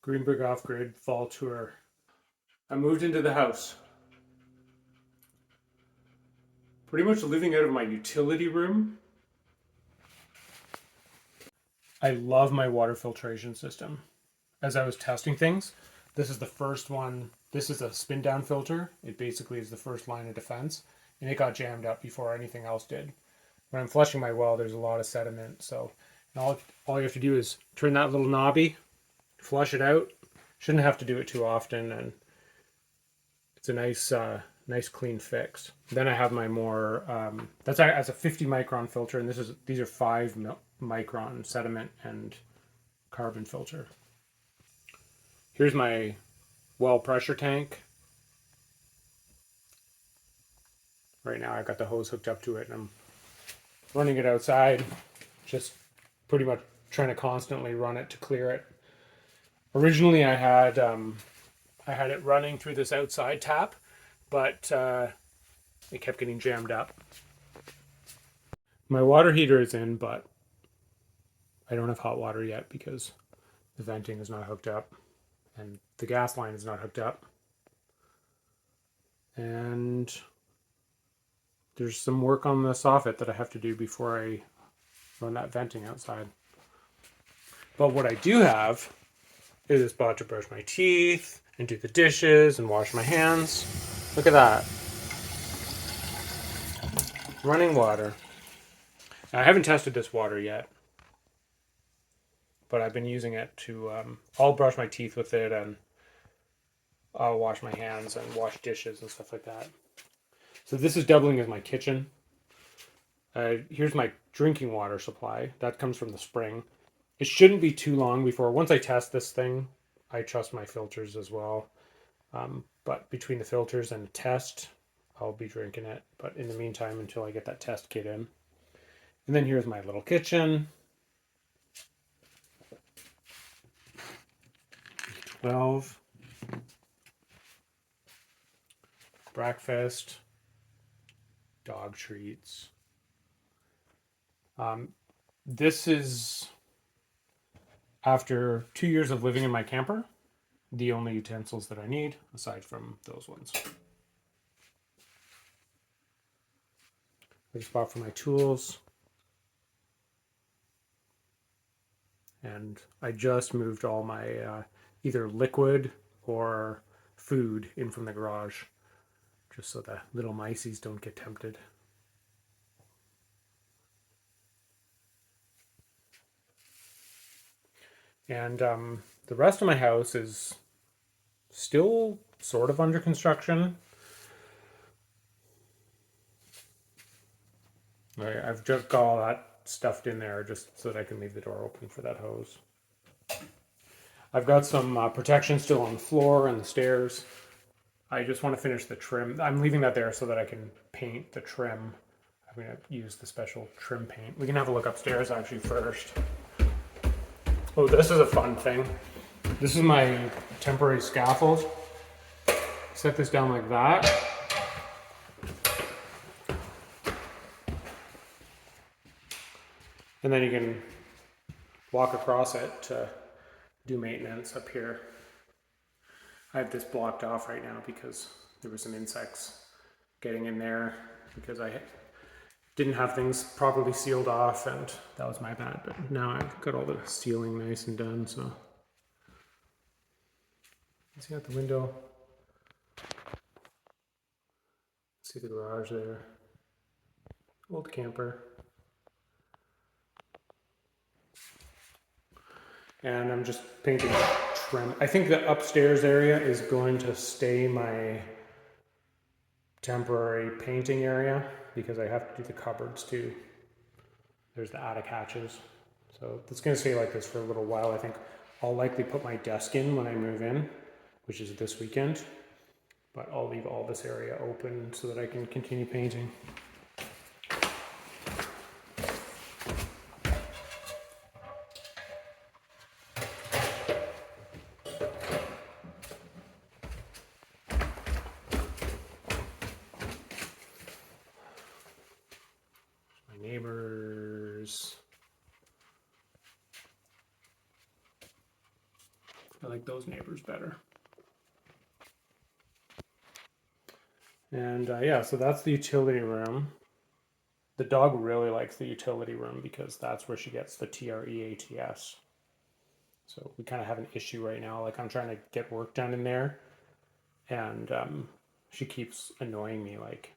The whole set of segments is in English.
Greenberg off-grid fall tour. I moved into the house. Pretty much living out of my utility room. I love my water filtration system. As I was testing things, this is the first one. This is a spin down filter. It basically is the first line of defense, and it got jammed up before anything else did. When I'm flushing my well, there's a lot of sediment, so all you have to do is turn that little knobby, flush it out. Shouldn't have to do it too often, and it's a nice clean fix. Then I have my more that's a 50 micron filter, and these are 5 micron sediment and carbon filter. Here's my well pressure tank. Right now I've got the hose hooked up to it, and I'm running it outside, just pretty much trying to constantly run it to clear it. Originally I had it running through this outside tap, but it kept getting jammed up. My water heater is in, but I don't have hot water yet because the venting is not hooked up and the gas line is not hooked up. And there's some work on the soffit that I have to do before I run that venting outside. But what I do have is a spot to brush my teeth and do the dishes and wash my hands. Look at that. Running water. Now, I haven't tested this water yet, but I've been using it to, I'll brush my teeth with it, and I'll wash my hands and wash dishes and stuff like that. So this is doubling as my kitchen. Here's my drinking water supply. That comes from the spring. It shouldn't be too long before, once I test this thing, I trust my filters as well. But between the filters and the test, I'll be drinking it. But in the meantime, until I get that test kit in. And then here's my little kitchen. 12. Breakfast. Dog treats. This is, after 2 years of living in my camper, the only utensils that I need, aside from those ones. There's a spot for my tools. And I just moved all my either liquid or food in from the garage, just so the little miceies don't get tempted. And the rest of my house is still sort of under construction. I've just got all that stuffed in there just so that I can leave the door open for that hose. I've got some protection still on the floor and the stairs. I just want to finish the trim. I'm leaving that there so that I can paint the trim. I'm going to use the special trim paint. We can have a look upstairs actually first. Oh, this is a fun thing. This is my temporary scaffold. Set this down like that. And then you can walk across it to do maintenance up here. I have this blocked off right now because there were some insects getting in there because I didn't have things properly sealed off, and that was my bad. But now I've got all the sealing nice and done, so. See out the window. See the garage there. Old camper. And I'm just painting trim. I think the upstairs area is going to stay my temporary painting area because I have to do the cupboards too. There's the attic hatches. So it's going to stay like this for a little while. I think I'll likely put my desk in when I move in, which is this weekend. But I'll leave all this area open so that I can continue painting. Neighbors. I like those neighbors better. And yeah, so that's the utility room. The dog really likes the utility room because that's where she gets the TREATS. So we kind of have an issue right now. Like I'm trying to get work done in there, and she keeps annoying me, like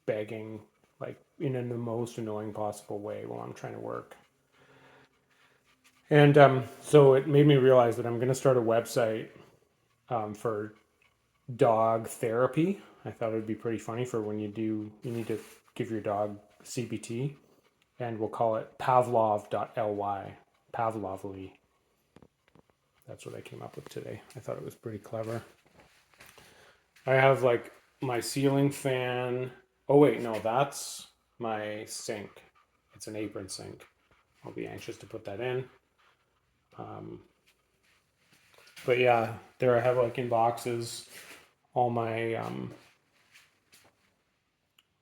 begging, like in the most annoying possible way while I'm trying to work. And so it made me realize that I'm going to start a website for dog therapy. I thought it would be pretty funny for when you need to give your dog CBT, and we'll call it Pavlov.ly. Pavlovly. That's what I came up with today. I thought it was pretty clever. I have like my ceiling fan. Oh wait, no, that's my sink. It's an apron sink. I'll be anxious to put that in. But yeah, there I have like in boxes all my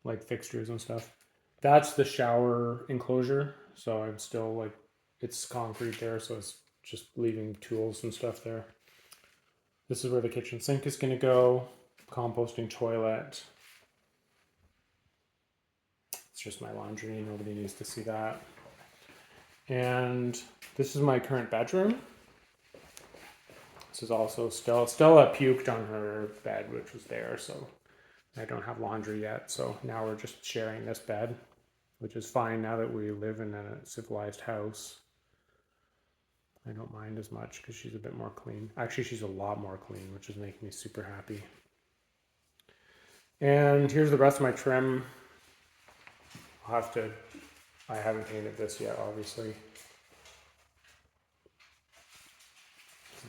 like fixtures and stuff. That's the shower enclosure. So I'm still like, it's concrete there, so it's just leaving tools and stuff there. This is where the kitchen sink is going to go. Composting toilet. It's just my laundry. Nobody needs to see that. And this is my current bedroom. This is also Stella puked on her bed, which was there, so I don't have laundry yet. So now we're just sharing this bed, which is fine now that we live in a civilized house. I don't mind as much because she's a bit more clean. Actually, she's a lot more clean, which is making me super happy. And here's the rest of my trim. I haven't painted this yet, obviously.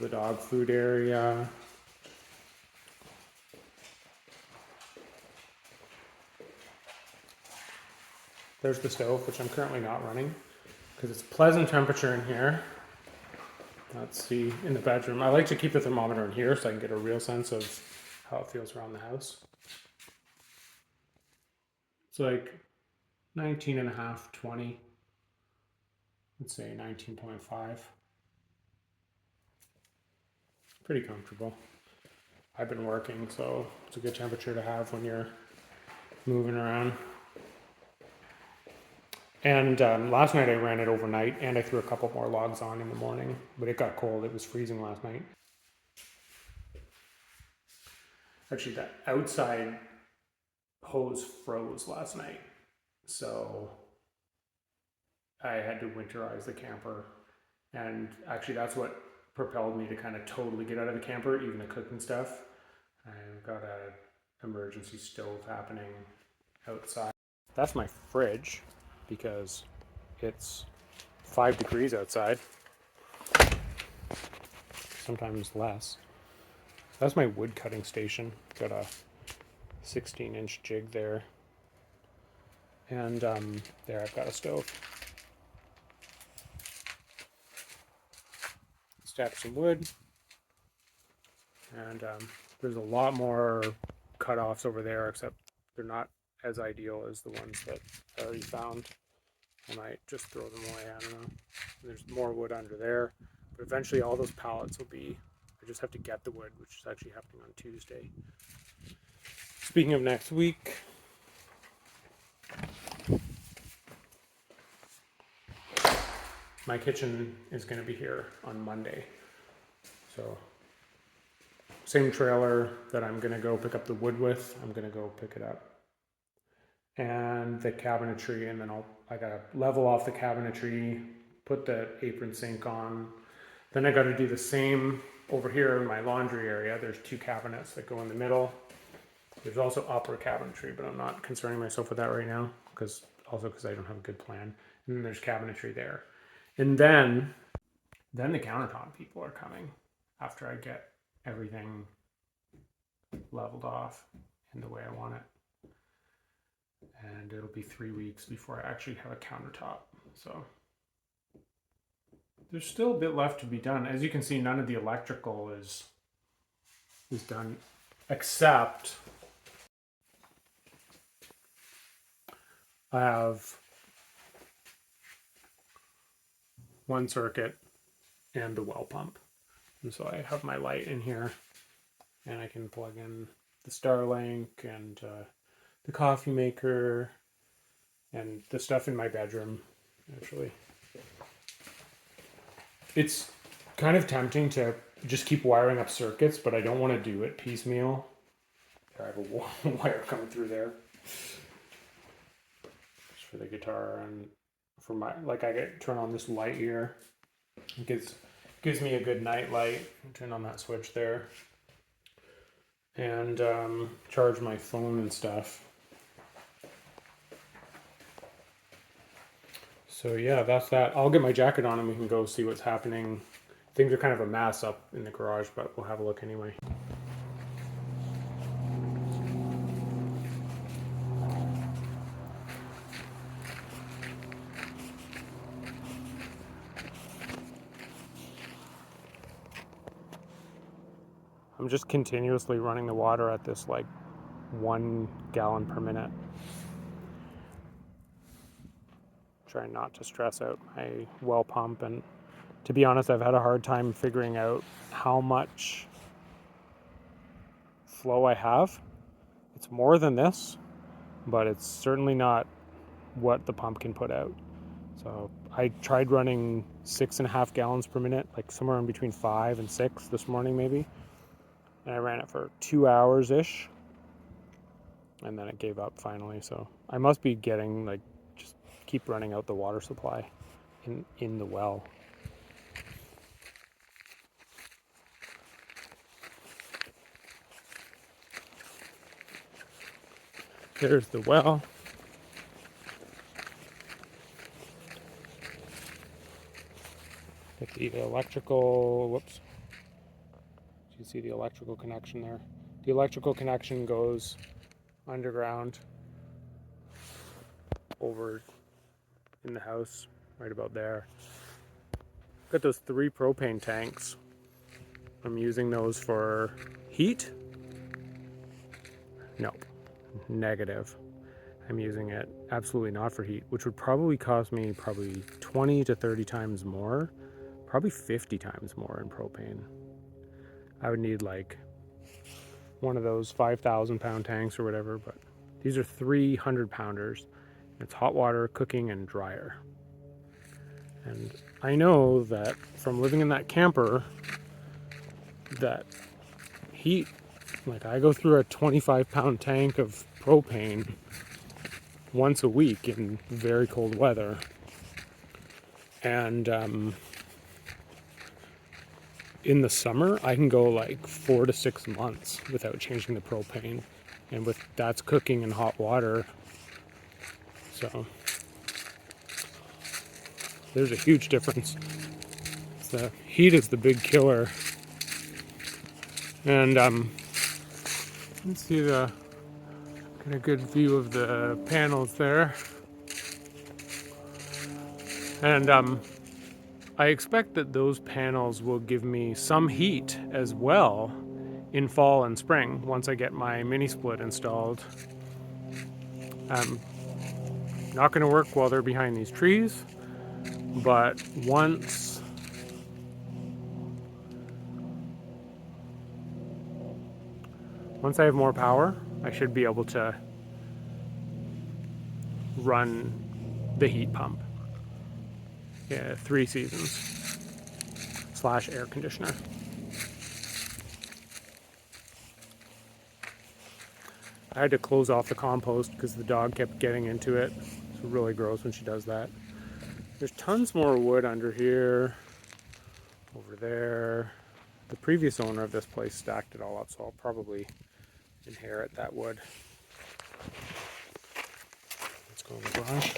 The dog food area. There's the stove, which I'm currently not running because it's pleasant temperature in here. Let's see, in the bedroom. I like to keep the thermometer in here so I can get a real sense of how it feels around the house. It's like 19.5, 20. Let's say 19.5. Pretty comfortable. I've been working, so it's a good temperature to have when you're moving around. And last night I ran it overnight, and I threw a couple more logs on in the morning, but it got cold. It was freezing last night. Actually, the outside hose froze last night, so I had to winterize the camper. And actually, that's what propelled me to kind of totally get out of the camper, even the cooking stuff. I've got an emergency stove happening outside. That's my fridge because it's 5 degrees outside, sometimes less. That's my wood cutting station. Got a 16-inch jig there. And there I've got a stove. Stab some wood. And there's a lot more cut-offs over there, except they're not as ideal as the ones that I already found. I might just throw them away, I don't know. There's more wood under there, but eventually all those pallets will be, I just have to get the wood, which is actually happening on Tuesday. Speaking of next week, my kitchen is going to be here on Monday. So same trailer that I'm going to go pick up the wood with, I'm going to go pick it up. And the cabinetry, and then I gotta level off the cabinetry, put the apron sink on. Then I gotta do the same over here in my laundry area. There's 2 cabinets that go in the middle. There's also upper cabinetry, but I'm not concerning myself with that right now because I don't have a good plan. And then there's cabinetry there. And then the countertop people are coming after I get everything leveled off in the way I want it. And it'll be 3 weeks before I actually have a countertop. So there's still a bit left to be done. As you can see, none of the electrical is done, except I have one circuit and the well pump. And so I have my light in here, and I can plug in the Starlink and the coffee maker and the stuff in my bedroom, actually. It's kind of tempting to just keep wiring up circuits, but I don't want to do it piecemeal. I have a wire coming through there just for the guitar, and for my, like, I get turn on this light here. It gives me a good night light. Turn on that switch there, and charge my phone and stuff. So yeah, that's that. I'll get my jacket on and we can go see what's happening. Things are kind of a mess up in the garage, but we'll have a look anyway. I'm just continuously running the water at this like 1 gallon per minute. Trying not to stress out my well pump, and to be honest, I've had a hard time figuring out how much flow I have. It's more than this, but it's certainly not what the pump can put out. So I tried running 6.5 gallons per minute, like somewhere in between 5 and 6 this morning maybe. And I ran it for 2 hours ish. And then it gave up finally. So I must be getting, like, just keep running out the water supply in the well. There's the well. Get the electrical, whoops. You see the electrical connection there. The electrical connection goes underground over in the house, right about there. Got those 3 propane tanks. I'm using those for heat. Nope, negative. I'm using it absolutely not for heat, which would probably cost me 20 to 30 times more, probably 50 times more in propane. I would need like one of those 5,000 pound tanks or whatever, but these are 300 pounders. It's hot water, cooking, and dryer. And I know that from living in that camper, that heat, like I go through a 25 pound tank of propane once a week in very cold weather. And in the summer, I can go like 4 to 6 months without changing the propane. And with that's cooking in hot water. So there's a huge difference. The heat is the big killer. And let's see the get a good view of the panels there. And I expect that those panels will give me some heat as well in fall and spring once I get my mini split installed. Not going to work while they're behind these trees, but once I have more power, I should be able to run the heat pump. Yeah, 3 seasons / air conditioner. I had to close off the compost because the dog kept getting into it. It's really gross when she does that. There's tons more wood under here, over there. The previous owner of this place stacked it all up, so I'll probably inherit that wood. Let's go in the garage.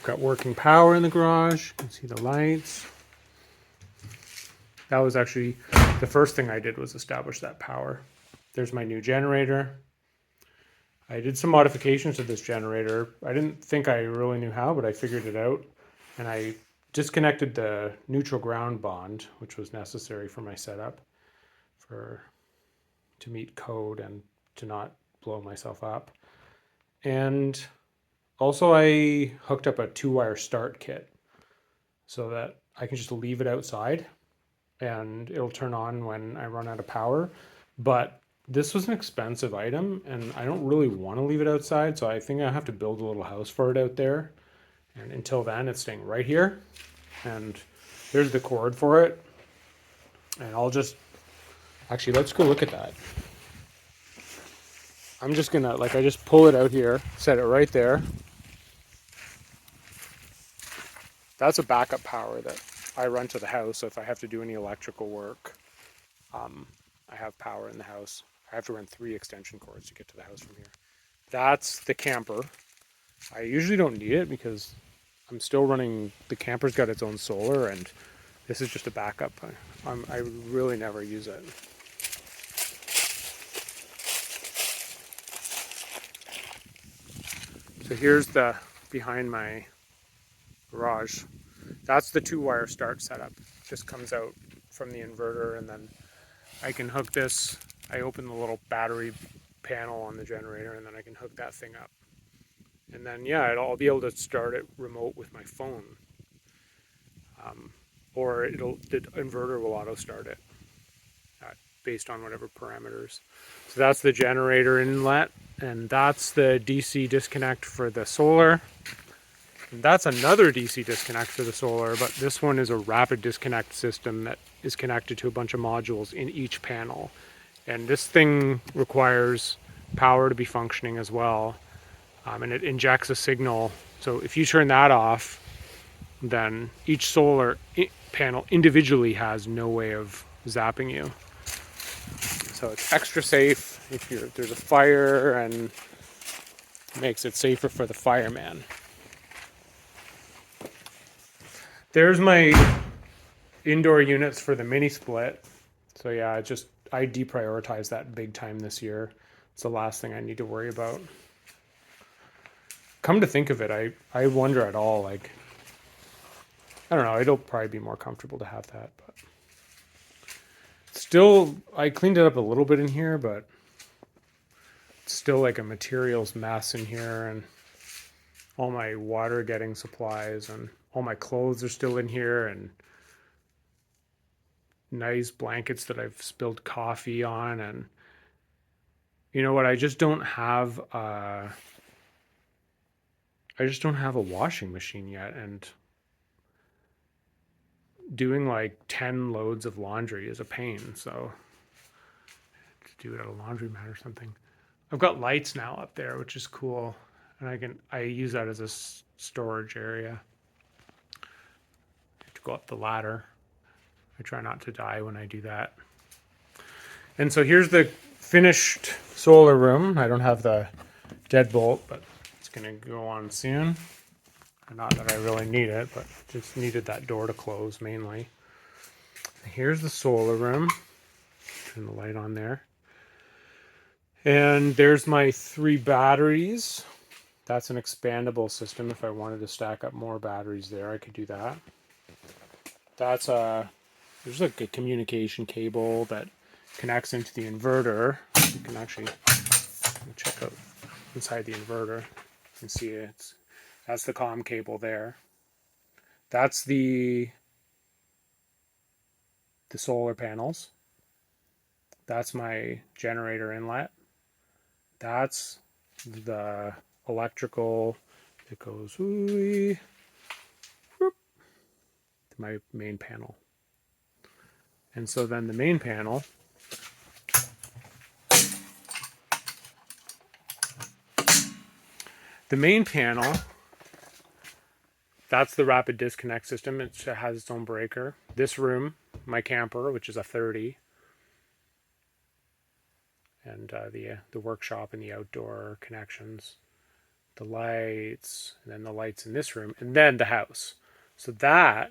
Got working power in the garage. You can see the lights. That was actually the first thing I did, was establish that power. There's my new generator. I did some modifications to this generator. I didn't think I really knew how, but I figured it out. And I disconnected the neutral ground bond, which was necessary for my setup to meet code and to not blow myself up. And also I hooked up a 2-wire start kit so that I can just leave it outside and it'll turn on when I run out of power. But this was an expensive item and I don't really want to leave it outside, so I think I have to build a little house for it out there. And until then, it's staying right here. And there's the cord for it. And I'll just, actually, let's go look at that. I'm just gonna, like, I just pull it out here, set it right there. That's a backup power that I run to the house. So if I have to do any electrical work, I have power in the house. I have to run 3 extension cords to get to the house from here. That's the camper. I usually don't need it because I'm still running, the camper's got its own solar, and this is just a backup. I really never use it. So here's the behind my garage. That's the 2-wire start setup. Just comes out from the inverter, and then I can hook this. I open the little battery panel on the generator, and then I can hook that thing up. And then, yeah, I'll be able to start it remote with my phone. Or the inverter will auto start it based on whatever parameters. So that's the generator inlet, and that's the DC disconnect for the solar. And that's another DC disconnect for the solar, but this one is a rapid disconnect system that is connected to a bunch of modules in each panel. And this thing requires power to be functioning as well. And it injects a signal. So if you turn that off, then each solar panel individually has no way of zapping you. So it's extra safe if there's a fire, and makes it safer for the fireman. There's my indoor units for the mini split. So yeah, I deprioritized that big time this year. It's the last thing I need to worry about. Come to think of it, I wonder at all, like, I don't know, it'll probably be more comfortable to have that, but still, I cleaned it up a little bit in here, but it's still like a materials mess in here, and all my water getting supplies and all my clothes are still in here, and nice blankets that I've spilled coffee on. And you know what, I just don't have a washing machine yet, and doing like 10 loads of laundry is a pain. So to do it at a laundromat or something. I've got lights now up there, which is cool, and I use that as a storage area. I have to go up the ladder. I try not to die when I do that. And so here's the finished solar room. I don't have the deadbolt, but it's gonna go on soon. Not that I really need it, but just needed that door to close mainly. Here's the solar room. Turn the light on there. And there's my 3 batteries. That's an expandable system. If I wanted to stack up more batteries there, I could do that. There's like a communication cable that connects into the inverter. You can actually check out inside the inverter. You can see that's the comm cable there. That's the solar panels. That's my generator inlet. That's the electrical that goes to my main panel. And so then the main panel, that's the rapid disconnect system. It has its own breaker. This room, my camper, which is a 30, and the workshop and the outdoor connections, the lights, and then the lights in this room, and then the house. So that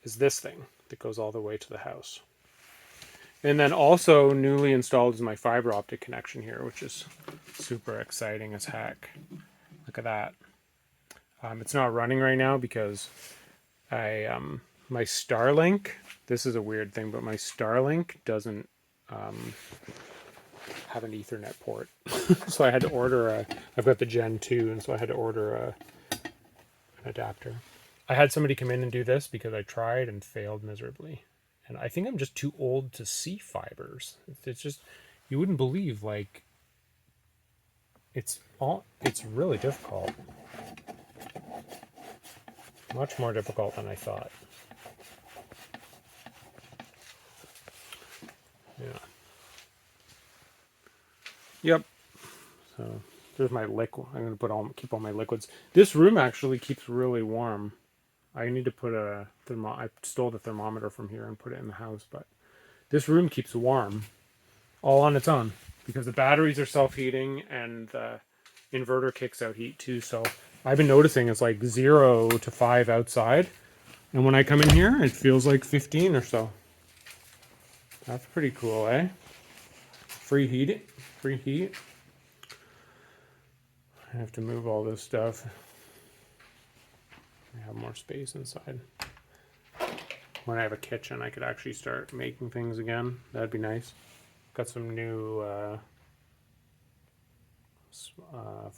is this thing that goes all the way to the house. And then also newly installed is my fiber optic connection here, which is super exciting as heck. Look at that. It's not running right now because my Starlink, this is a weird thing, but my Starlink doesn't have an Ethernet port. So I had to order I've got the Gen 2, and so I had to order an adapter. I had somebody come in and do this because I tried and failed miserably. And I think I'm just too old to see fibers. It's just, you wouldn't believe, like, it's really difficult. Much more difficult than I thought. Yeah. Yep. So there's my liquid. I'm gonna keep all my liquids. This room actually keeps really warm. I need to put I stole the thermometer from here and put it in the house, but this room keeps warm all on its own because the batteries are self-heating and the inverter kicks out heat too. So I've been noticing it's like 0 to 5 outside, and when I come in here, it feels like 15 or so. That's pretty cool, eh? Free heat. I have to move all this stuff. I have more space inside. When I have a kitchen, I could actually start making things again. That'd be nice. Got some new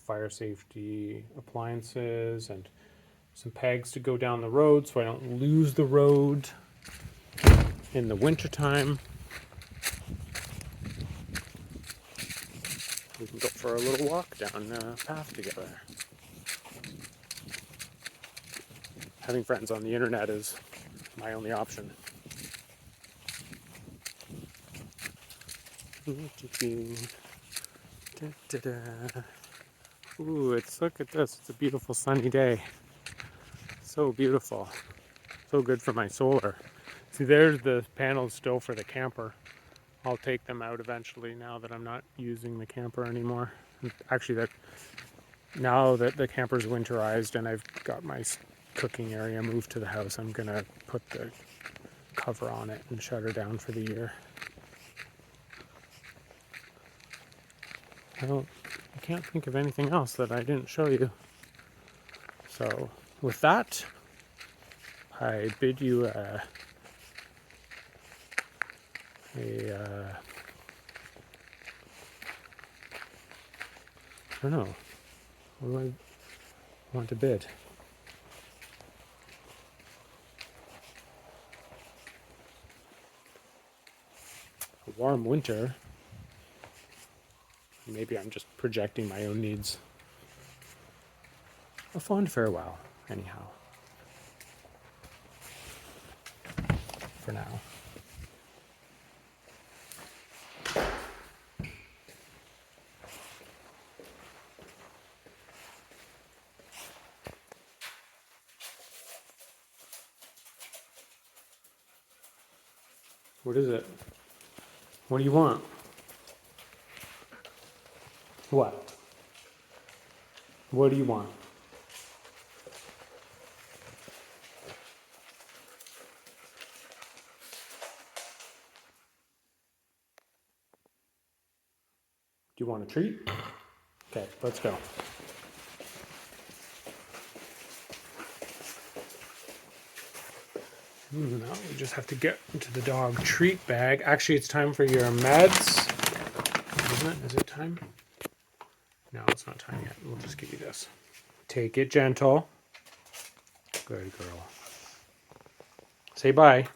fire safety appliances and some pegs to go down the road so I don't lose the road in the wintertime. We can go for a little walk down the path together. Having friends on the internet is my only option. Ooh, look at this. It's a beautiful sunny day. So beautiful. So good for my solar. See, there's the panels still for the camper. I'll take them out eventually now that I'm not using the camper anymore. Actually, now that the camper's winterized and I've got my cooking area moved to the house, I'm gonna put the cover on it and shut her down for the year. I can't think of anything else that I didn't show you. So with that, I bid you I don't know. What do I want to bid? A warm winter. Maybe I'm just projecting my own needs. A fond farewell, anyhow. For now. What is it? What do you want? What? What do you want? Do you want a treat? Okay, let's go. Now we just have to get into the dog treat bag. Actually, it's time for your meds. Isn't it? Is it time? No, it's not time yet. We'll just give you this. Take it gentle. Good girl. Say bye.